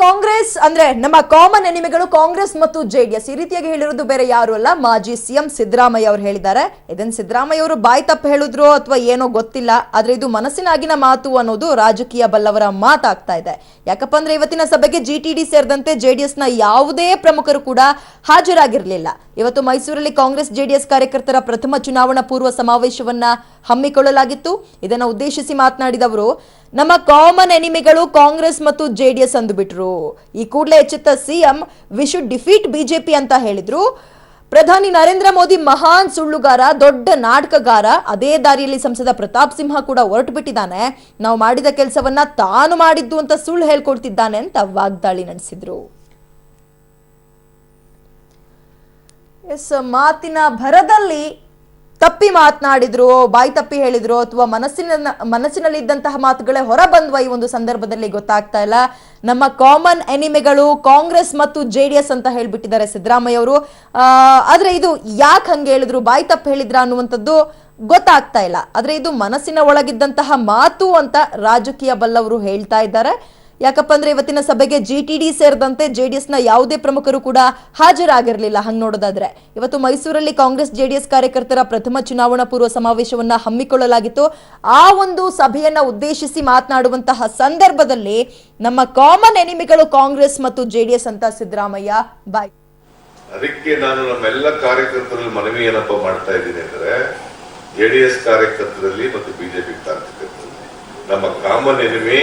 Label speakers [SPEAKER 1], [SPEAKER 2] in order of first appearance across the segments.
[SPEAKER 1] ಕಾಂಗ್ರೆಸ್ ಅಂದ್ರೆ ನಮ್ಮ ಕಾಮನ್ ಎನಿಮಿಗಳು ಕಾಂಗ್ರೆಸ್ ಮತ್ತು ಜೆಡಿಎಸ್ ಈ ರೀತಿಯಾಗಿ ಹೇಳಿರೋದು ಬೇರೆ ಯಾರು ಅಲ್ಲ, ಮಾಜಿ ಸಿಎಂ ಸಿದ್ದರಾಮಯ್ಯ ಅವರು ಹೇಳಿದ್ದಾರೆ. ಇದನ್ನ ಸಿದ್ದರಾಮಯ್ಯ ಅವರು ಬಾಯಿ ತಪ್ಪು ಹೇಳಿದ್ರು ಅಥವಾ ಏನೋ ಗೊತ್ತಿಲ್ಲ, ಆದ್ರೆ ಇದು ಮನಸ್ಸಿನಾಗಿನ ಮಾತು ಅನ್ನೋದು ರಾಜಕೀಯ ಬಲ್ಲವರ ಮಾತಾಗ್ತಾ ಇದೆ. ಯಾಕಪ್ಪ ಅಂದ್ರೆ ಇವತ್ತಿನ ಸಭೆಗೆ ಜಿಟಿಡಿ ಸೇರಿದಂತೆ ಜೆಡಿಎಸ್ ನ ಯಾವುದೇ ಪ್ರಮುಖರು ಕೂಡ ಹಾಜರಾಗಿರಲಿಲ್ಲ. ಇವತ್ತು ಮೈಸೂರಲ್ಲಿ ಕಾಂಗ್ರೆಸ್ ಜೆಡಿಎಸ್ ಕಾರ್ಯಕರ್ತರ ಪ್ರಥಮ ಚುನಾವಣಾ ಪೂರ್ವ ಸಮಾವೇಶವನ್ನ ಹಮ್ಮಿಕೊಳ್ಳಲಾಗಿತ್ತು. ಇದನ್ನ ಉದ್ದೇಶಿಸಿ ಮಾತನಾಡಿದವರು, ನಮ್ಮ ಕಾಮನ್ ಎನಿಮಿಗಳು ಕಾಂಗ್ರೆಸ್ ಮತ್ತು ಜೆಡಿಎಸ್ ಅಂದುಬಿಟ್ರು. ಈ ಕೂಡಲೇ ಎಚ್ಚೆತ್ತ CM we should defeat BJP ಅಂತ ಹೇಳಿದ್ರು. ಪ್ರಧಾನಿ ನರೇಂದ್ರ ಮೋದಿ ಮಹಾನ್ ಸುಳ್ಳುಗಾರ, ದೊಡ್ಡ ನಾಟಕಗಾರ. ಅದೇ ದಾರಿಯಲ್ಲಿ ಸಂಸದ ಪ್ರತಾಪ್ ಸಿಂಹ ಕೂಡ ಹೊರಟು ಬಿಟ್ಟಿದ್ದಾನೆ. ನಾವು ಮಾಡಿದ ಕೆಲಸವನ್ನ ತಾನು ಮಾಡಿದ್ದು ಅಂತ ಸುಳ್ಳು ಹೇಳ್ಕೊಡ್ತಿದ್ದಾನೆ ಅಂತ ವಾಗ್ದಾಳಿ ನಡೆಸಿದ್ರು. ಮಾತಿನ ಭರದಲ್ಲಿ ತಪ್ಪಿ ಮಾತನಾಡಿದ್ರು, ಬಾಯಿ ತಪ್ಪಿ ಹೇಳಿದ್ರು ಅಥವಾ ಮನಸ್ಸಿನಲ್ಲಿ ಇದ್ದಂತಹ ಮಾತುಗಳೇ ಹೊರ ಬಂದ್ವ ಈ ಒಂದು ಸಂದರ್ಭದಲ್ಲಿ ಗೊತ್ತಾಗ್ತಾ ಇಲ್ಲ. ನಮ್ಮ ಕಾಮನ್ ಎನಿಮಿಗಳು ಕಾಂಗ್ರೆಸ್ ಮತ್ತು ಜೆಡಿಎಸ್ ಅಂತ ಹೇಳ್ಬಿಟ್ಟಿದ್ದಾರೆ ಸಿದ್ದರಾಮಯ್ಯ ಅವರು. ಆದ್ರೆ ಇದು ಯಾಕೆ ಹಂಗೆ ಹೇಳಿದ್ರು, ಬಾಯಿ ತಪ್ಪು ಹೇಳಿದ್ರ ಅನ್ನುವಂಥದ್ದು ಗೊತ್ತಾಗ್ತಾ ಇಲ್ಲ. ಆದ್ರೆ ಇದು ಮನಸ್ಸಿನ ಒಳಗಿದ್ದಂತಹ ಮಾತು ಅಂತ ರಾಜಕೀಯ ಬಲ್ಲವರು ಹೇಳ್ತಾ ಇದ್ದಾರೆ. ಯಾಕಪ್ಪ ಅಂದ್ರೆ ಇವತ್ತಿನ ಸಭೆಗೆ ಜಿಟಿಡಿ ಸೇರಿದಂತೆ ಜೆಡಿಎಸ್ ನ ಯಾವುದೇ ಪ್ರಮುಖರು ಕೂಡ ಹಾಜರಾಗಿರಲಿಲ್ಲ. ಹಂಗ್ ನೋಡೋದಾದ್ರೆ ಇವತ್ತು ಮೈಸೂರಲ್ಲಿ ಕಾಂಗ್ರೆಸ್ ಜೆಡಿಎಸ್ ಕಾರ್ಯಕರ್ತರ ಪ್ರಥಮ ಚುನಾವಣಾ ಪೂರ್ವ ಸಮಾವೇಶವನ್ನ ಹಮ್ಮಿಕೊಳ್ಳಲಾಗಿತ್ತು. ಆ ಒಂದು ಸಭೆಯನ್ನ ಉದ್ದೇಶಿಸಿ ಮಾತನಾಡುವಂತಹ ಸಂದರ್ಭದಲ್ಲಿ ನಮ್ಮ ಕಾಮನ್ ಎನಿಮಿಗಳು ಕಾಂಗ್ರೆಸ್ ಮತ್ತು ಜೆಡಿಎಸ್ ಅಂತ ಸಿದ್ದರಾಮಯ್ಯ ಬಾಯ್.
[SPEAKER 2] ಅದಕ್ಕೆ ನಾನು ನಮ್ಮೆಲ್ಲ ಕಾರ್ಯಕರ್ತರಲ್ಲಿ ಮನವಿ ಏನಪ್ಪ ಮಾಡ್ತಾ ಇದ್ದೀನಿ ಅಂದ್ರೆ, ಜೆಡಿಎಸ್ ಕಾರ್ಯಕರ್ತರಲ್ಲಿ ಮತ್ತು ಬಿಜೆಪಿ ಕಾರ್ಯಕರ್ತರಲ್ಲಿ ನಮ್ಮ ಕಾಮನ್ ಎನಿಮಿ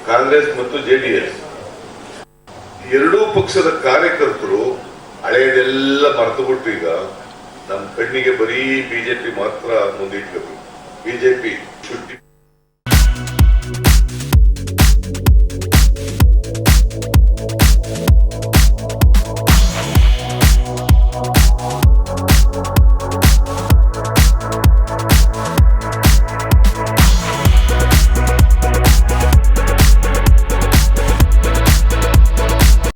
[SPEAKER 2] ಕಾಂಗ್ರೆಸ್ ಮತ್ತು ಜೆಡಿಎಸ್. ಎರಡೂ ಪಕ್ಷದ ಕಾರ್ಯಕರ್ತರು ಹಳೆಯದೆಲ್ಲ ಮರೆತುಬಿಟ್ಟು ಈಗ ನಮ್ಮ ಕಣ್ಣಿಗೆ ಬರೀ ಬಿಜೆಪಿ ಮಾತ್ರ ಮುಂದಿಟ್ಕೋಬೇಕು. ಬಿಜೆಪಿ ಶುದ್ಧಿ